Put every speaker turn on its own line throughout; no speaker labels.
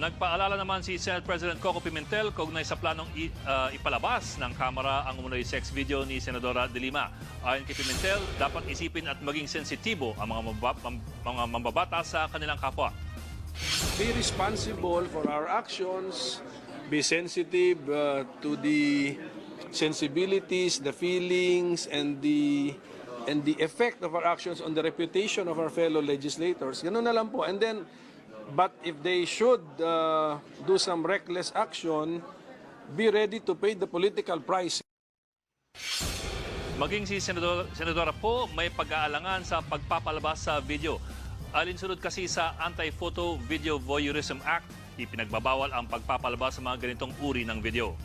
Nagpaalala naman si Senate President Koko Pimentel kaugnay sa planong ipalabas ng Kamara ang umunoy sex video ni Senadora de Lima. Ayon kay Pimentel, dapat isipin at maging sensitibo ang mga mambabata sa kanilang kapwa.
Be responsible for our actions, be sensitive to the sensibilities, the feelings, and the effect of our actions on the reputation of our fellow legislators. Ganun na lang po. And then, but if they should do some reckless action, be ready to pay the political price.
Maging si Senadora po may pag-aalangan sa pagpapalabas sa video. Alinsunod kasi sa Anti-Photo Video Voyeurism Act, ipinagbabawal ang pagpapalabas sa mga ganitong uri ng video.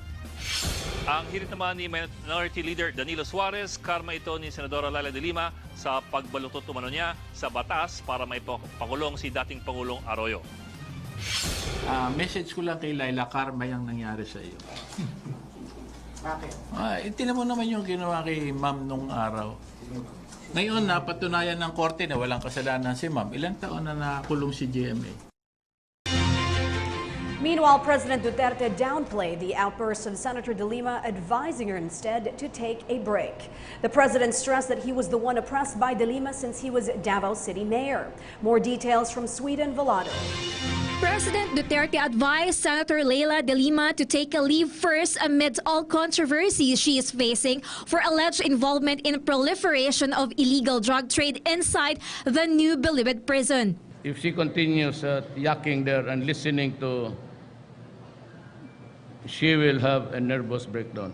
Ang hirit naman ni Minority Leader Danilo Suarez, karma ito ni Senadora Laila de Lima sa pagbalutot umano niya sa batas para may pakulong si dating Pangulong Arroyo.
Message ko lang kay Laila, karma yung nangyari sa iyo.
Bakit?
Itinan mo naman yung ginawa kay ma'am nung araw. Ngayon, napatunayan ng korte na walang kasalanan si ma'am. Ilang taon na nakulong si GMA?
Meanwhile, President Duterte downplayed the outburst of Senator de Lima, advising her instead to take a break. The president stressed that he was the one oppressed by de Lima since he was Davao City mayor. More details from Sweden, Velado.
President Duterte advised Senator Leila de Lima to take a leave first amid all controversies she is facing for alleged involvement in proliferation of illegal drug trade inside the new Bilibid prison.
If she continues yakking there and listening to, she will have a nervous breakdown.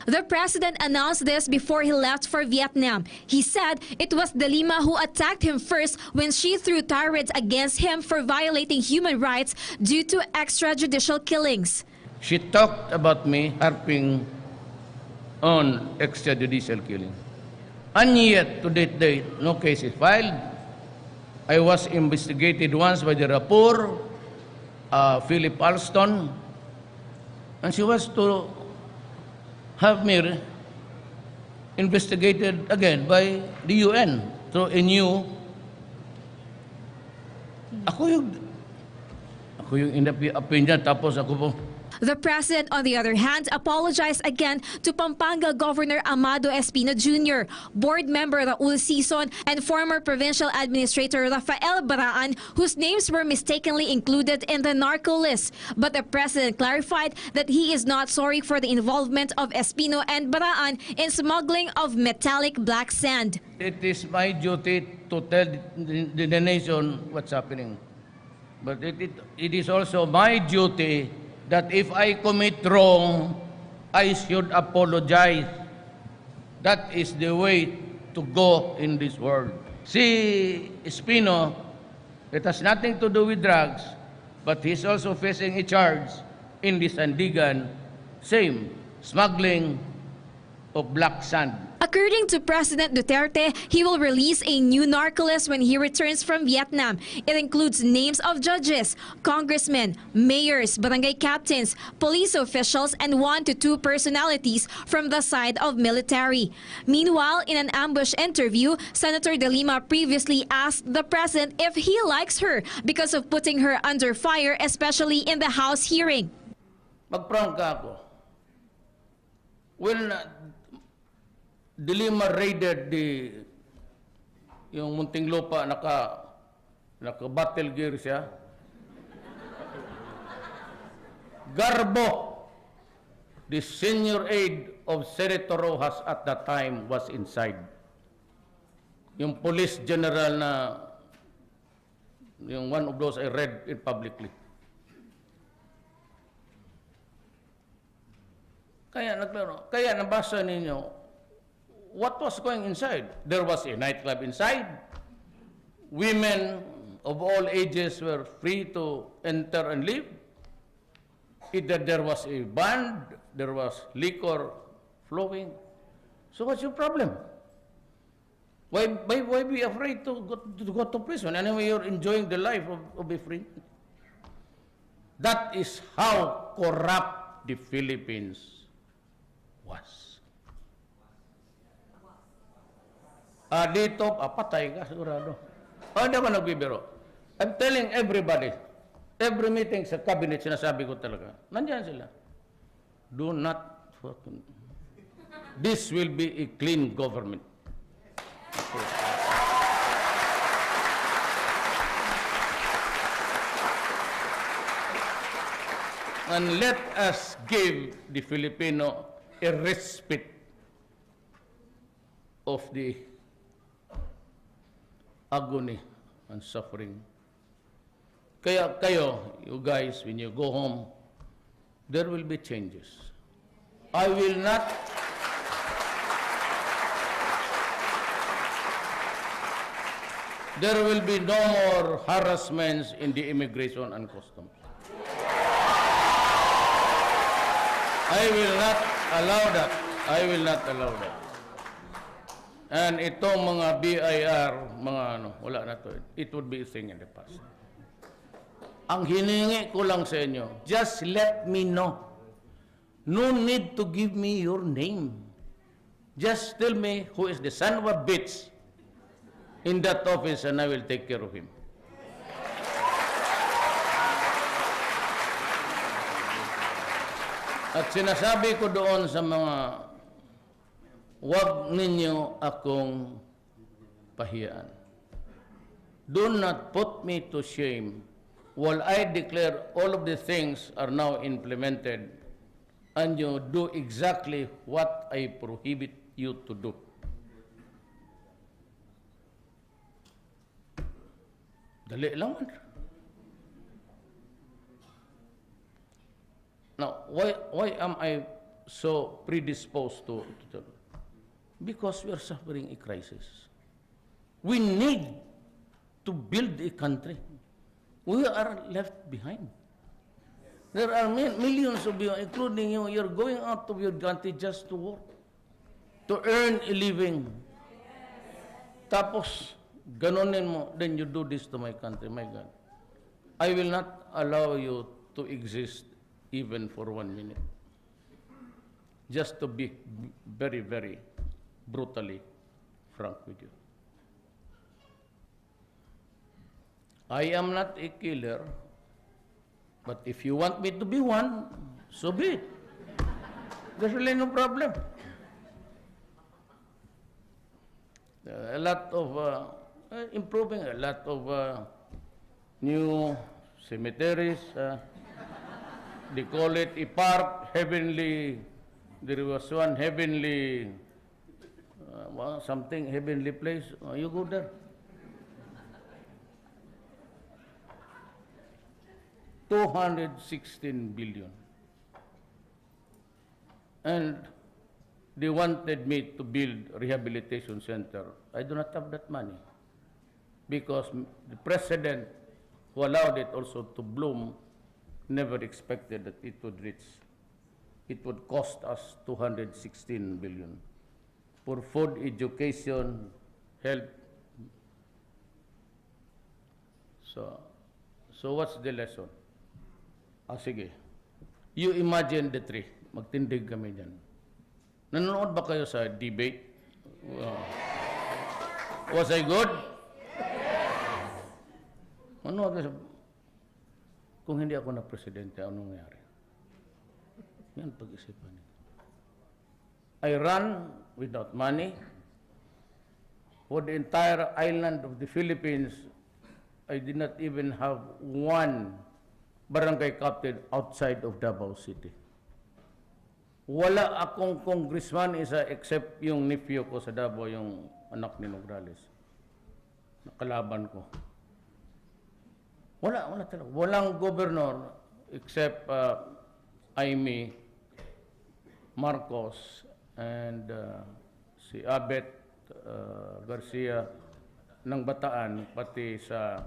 The president announced this before he left for Vietnam. He said it was de Lima who attacked him first when she threw tirades against him for violating human rights due to extrajudicial killings.
She talked about me harping on extrajudicial killing. And yet, to that date, no case is filed. I was investigated once by the rapport, Philip Alston, and she was to have me investigated again by the UN through a new. Ako yung opinion, tapos ako po.
The president, on the other hand, apologized again to Pampanga Governor Amado Espino Jr., board member Raul Sison, and former provincial administrator Rafael Baraan, whose names were mistakenly included in the narco list. But the president clarified that he is not sorry for the involvement of Espino and Baraan in smuggling of metallic black sand.
It is my duty to tell the nation what's happening. But it is also my duty that if I commit wrong, I should apologize. That is the way to go in this world. Si Espino, it has nothing to do with drugs, but he's also facing a charge in the Sandigan, same, smuggling of black sand.
According to President Duterte, he will release a new narco list when he returns from Vietnam. It includes names of judges, congressmen, mayors, barangay captains, police officials, and 1 to 2 personalities from the side of military. Meanwhile, in an ambush interview, Senator de Lima previously asked the president if he likes her because of putting her under fire, especially in the House hearing.
Mag-prank ka ako. When de Lima raided yung Muntinlupa, naka-battle gear siya. Garbo, the senior aide of Senator Rojas at that time, was inside. Yung police general na, yung one of those I read it publicly. Kaya nabasa ninyo, what was going inside? There was a nightclub inside. Women of all ages were free to enter and leave. Either there was a band, there was liquor flowing. So what's your problem? Why be afraid to go to prison? Anyway, you're enjoying the life of a free. That is how corrupt the Philippines was. Dito, patay ka sigurado. Hindi ako nagbibiro. I'm telling everybody, Every meeting sa cabinet, sinasabi ko talaga, nandiyan sila. Do not fucking... This will be a clean government. And let us give the Filipino a respite of the agony and suffering. Kaya kayo, you guys, when you go home, there will be changes. I will not there will be no more harassments in the immigration and customs. I will not allow that. I will not allow that. And itong mga BIR, mga ano, wala na to. It would be a thing in the past. Ang hiningi ko lang sa inyo, just let me know. No need to give me your name. Just tell me who is the son of a bitch in that office and I will take care of him. At sinasabi ko doon sa mga, huwag ninyo akong pahiyaan. Do not put me to shame while I declare all of the things are now implemented and you do exactly what I prohibit you to do. Dali lang man. Now, why am I so predisposed to because we are suffering a crisis. We need to build a country. We are left behind. There are millions of you, including you, you're going out of your country just to work, to earn a living. Tapos, ganunin mo, then you do this to my country, my God. I will not allow you to exist even for 1 minute. Just to be very, very brutally frank with you. I am not a killer, but if you want me to be one, so be it. There's really no problem. A lot of improving, a lot of new cemeteries. They call it a park, heavenly. There was one heavenly, something heavenly place. You go there. 216 billion. And they wanted me to build a rehabilitation center. I do not have that money because the president who allowed it also to bloom never expected that it would reach. It would cost us 216 billion for food, education, health. So what's the lesson? Sige. You imagine the three. Magtindig kami dyan. Nanonood ba kayo sa debate? Was I good? Ano kayo? Kung hindi ako na presidente, anong nangyari? Yan pag-isipan niyo. I ran without money. For the entire island of the Philippines, I did not even have one barangay captain outside of Davao City. Wala akong congressman isa except yung nephew ko sa Davao, yung anak ni Nograles. Nakalaban ko. Wala talaga. Walang governor except Aimee, Marcos, and si Abet Garcia ng Bataan, pati sa...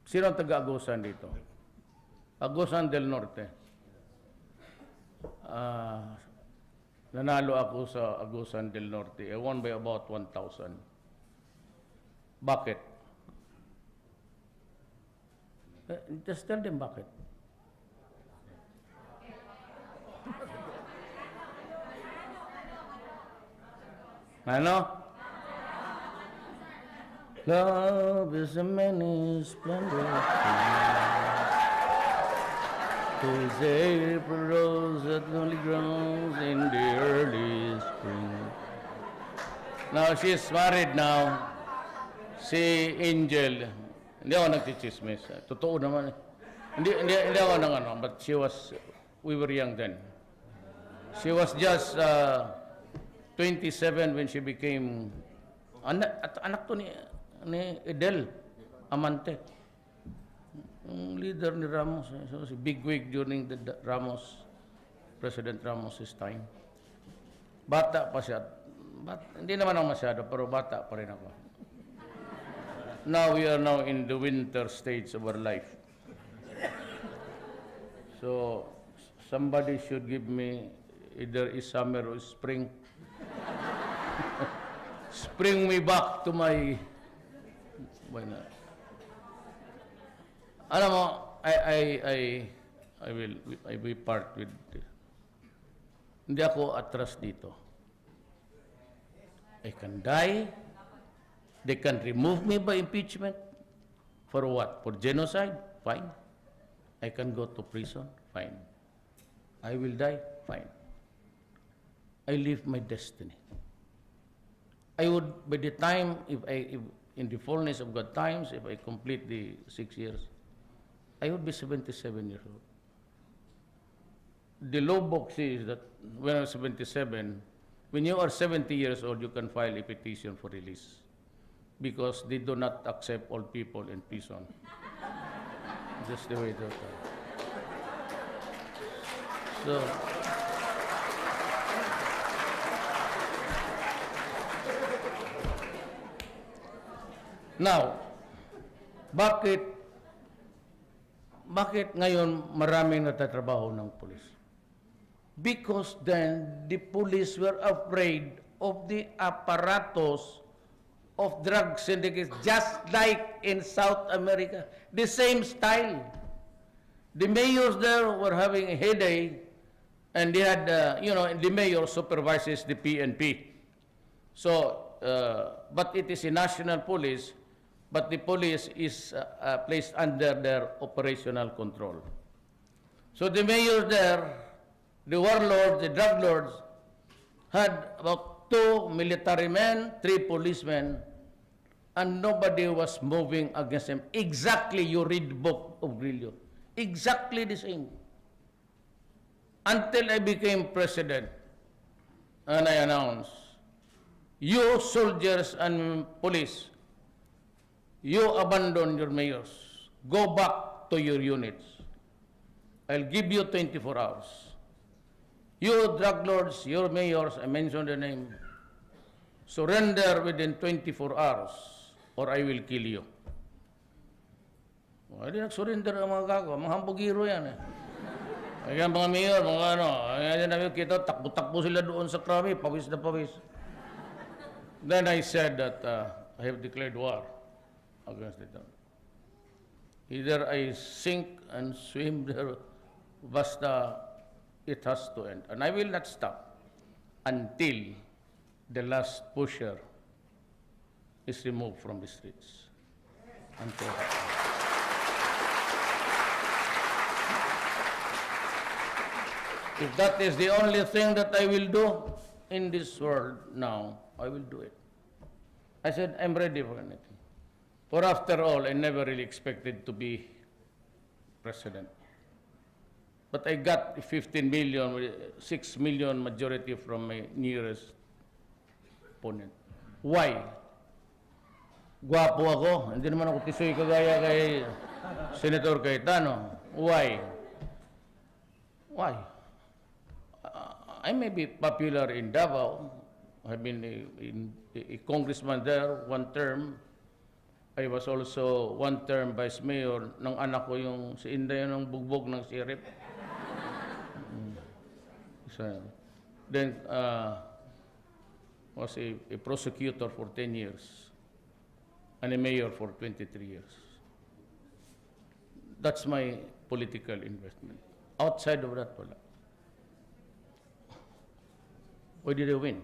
Sino ang taga-Agusan dito? Agusan del Norte. Nanalo ako sa Agusan del Norte. I won by about 1,000. Bakit? Just tell them bakit. Ano? Love is a many splendid thing. Is April rose that only grows in the early spring. Now she's married now. Si Angel. Hindi ako nagchichismis. Totoo naman. Hindi ako nang ano. But we were young then. She was just 27 when she became, anak to ni Edel Amante. Leader ni Ramos. So, si bigwig during the President Ramos's time. Bata pa siya. Hindi naman ako masyado, pero bata pa rin ako. Now we are now in the winter stage of our life. So, somebody should give me either is summer or spring. Spring me back to my... Why not? Alam mo, I will part with... Hindi ako atras dito. I can die. They can remove me by impeachment. For what? For genocide? Fine. I can go to prison? Fine. I will die? Fine. I live my destiny. I would, by the time, if in the fullness of God times, if I complete the 6 years, I would be 77 years old. The law book says that when I was 77, when you are 70 years old, you can file a petition for release because they do not accept all people in prison. That's the way it is. So, now, bakit ngayon maraming natatrabaho ng pulis? Because then the police were afraid of the apparatus of drug syndicates, just like in South America. The same style. The mayors there were having a headache, and they had, the mayor supervises the PNP. So, but it is a national police, but the police is placed under their operational control. So the mayors there, the warlords, the drug lords, had about 2 military men, 3 policemen, and nobody was moving against them. Exactly, you read the book of Grillo. Exactly the same. Until I became president, and I announced, you soldiers and police, you abandon your mayors. Go back to your units. I'll give you 24 hours. You drug lords, your mayors, I mentioned the name, surrender within 24 hours or I will kill you. Hindi nag-surrender ang mga gago. Mga hambugiro yan eh. Kaya mga mayor, mga ano, kaya namin kita, takbo-takbo sila doon sa krami, pawis na pawis. Then I said that I have declared war against it. Either I sink and swim there, basta it has to end. And I will not stop until the last pusher is removed from the streets. Until if that is the only thing that I will do in this world now, I will do it. I said, I'm ready for anything. For after all, I never really expected to be president. But I got 15 million, 6 million majority from my nearest opponent. Why? Gwapo ako. Hindi naman ako tisoy kagaya kay Senator Cayetano. Why? Why? I may be popular in Davao. I've been a congressman there one term. I was also one term vice mayor ng anak ko yung si Inday ng bugbog ng sirip. So, then was a prosecutor for 10 years and a mayor for 23 years. That's my political investment. Outside of that, wala. Why did I win?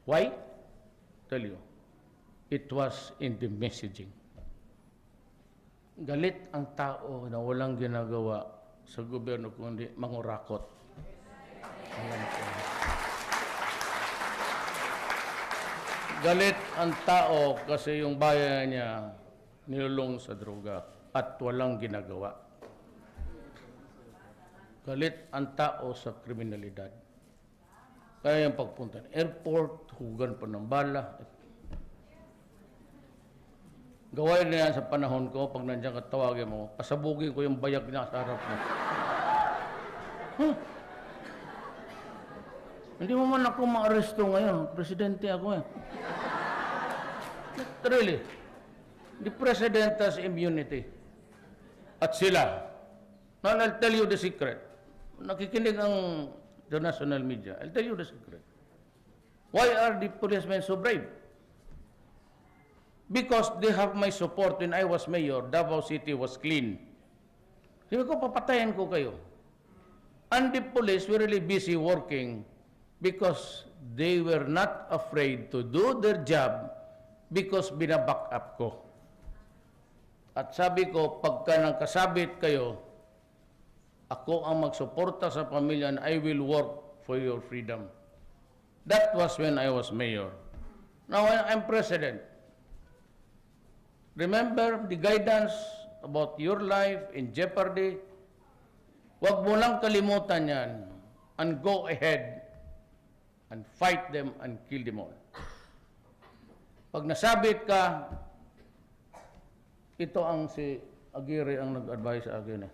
Why? Tell you. It was in the messaging. Galit ang tao na walang ginagawa sa gobyerno kundi mangurakot. Alam ko. Galit ang tao kasi yung bayan niya nilulong sa droga at walang ginagawa. Galit ang tao sa kriminalidad. Kaya yung pagpunta ng airport, hugan pa ng bala. Gawain na yan sa panahon ko, pag nandiyan ka tawagin mo, pasabugin ko yung bayag na sa harap mo. Huh? Hindi mo man ako ma-aresto ngayon. Presidente ako eh. Really. The President has immunity. At sila. Now, I'll tell you the secret. Nakikinig ang the national media. I'll tell you the secret. Why are the policemen so brave? Because they have my support when I was mayor. Davao City was clean. Sabi ko, papatayan ko kayo. And the police were really busy working because they were not afraid to do their job because binaback up ko. At sabi ko, pagka nang kasabit kayo, ako ang magsuporta sa pamilya and I will work for your freedom. That was when I was mayor. Now I'm president. Remember the guidance about your life in jeopardy? Huwag mo lang kalimutan yan and go ahead and fight them and kill them all. Pag nasabit ka, ito ang si Aguirre ang nag-advise sa akin eh.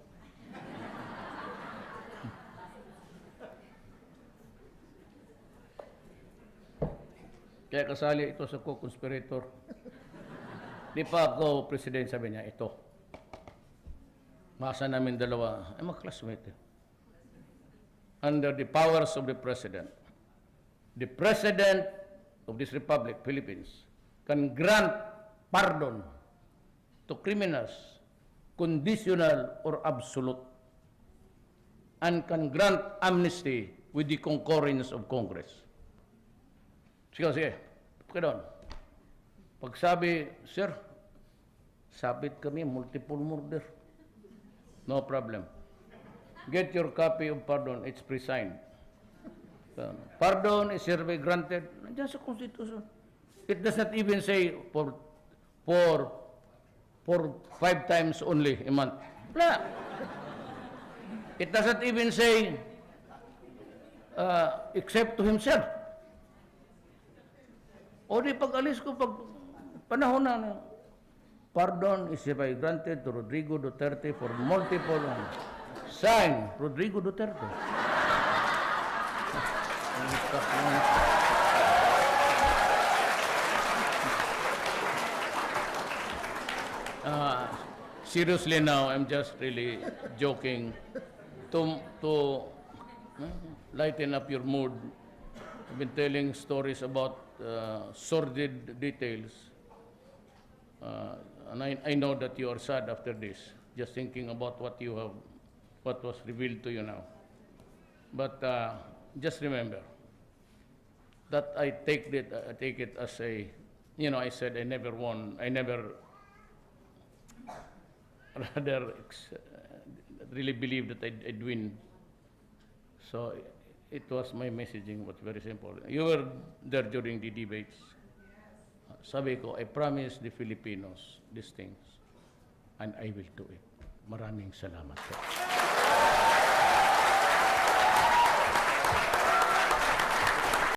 Kaya kasali ito sa co-conspirator. Di pa ako president, sabi niya, ito. Masa namin dalawa, ay mag-classmate eh. Under the powers of the President of this Republic, Philippines, can grant pardon to criminals, conditional or absolute, and can grant amnesty with the concurrence of Congress. Sige, doon. Pag sabi, sir, sabit kami, multiple murder. No problem. Get your copy of pardon, it's pre-signed. Pardon is hereby granted. Nandiyan sa Constitution. It does not even say for 5 times only a month. Wala. It does not even say except to himself. O di pag-alis ko, pag panahon na, pardon is hereby granted to Rodrigo Duterte for multiple sign Rodrigo Duterte. Seriously now, I'm just really joking to lighten up your mood. I've been telling stories about sordid details. And I know that you are sad after this, just thinking about what was revealed to you now. But just remember that I take it as a, I said I never won. I never really believed that I'd win. So it was my messaging was very simple. You were there during the debates. Sabi ko, I promise the Filipinos these things, and I will do it. Maraming salamat po.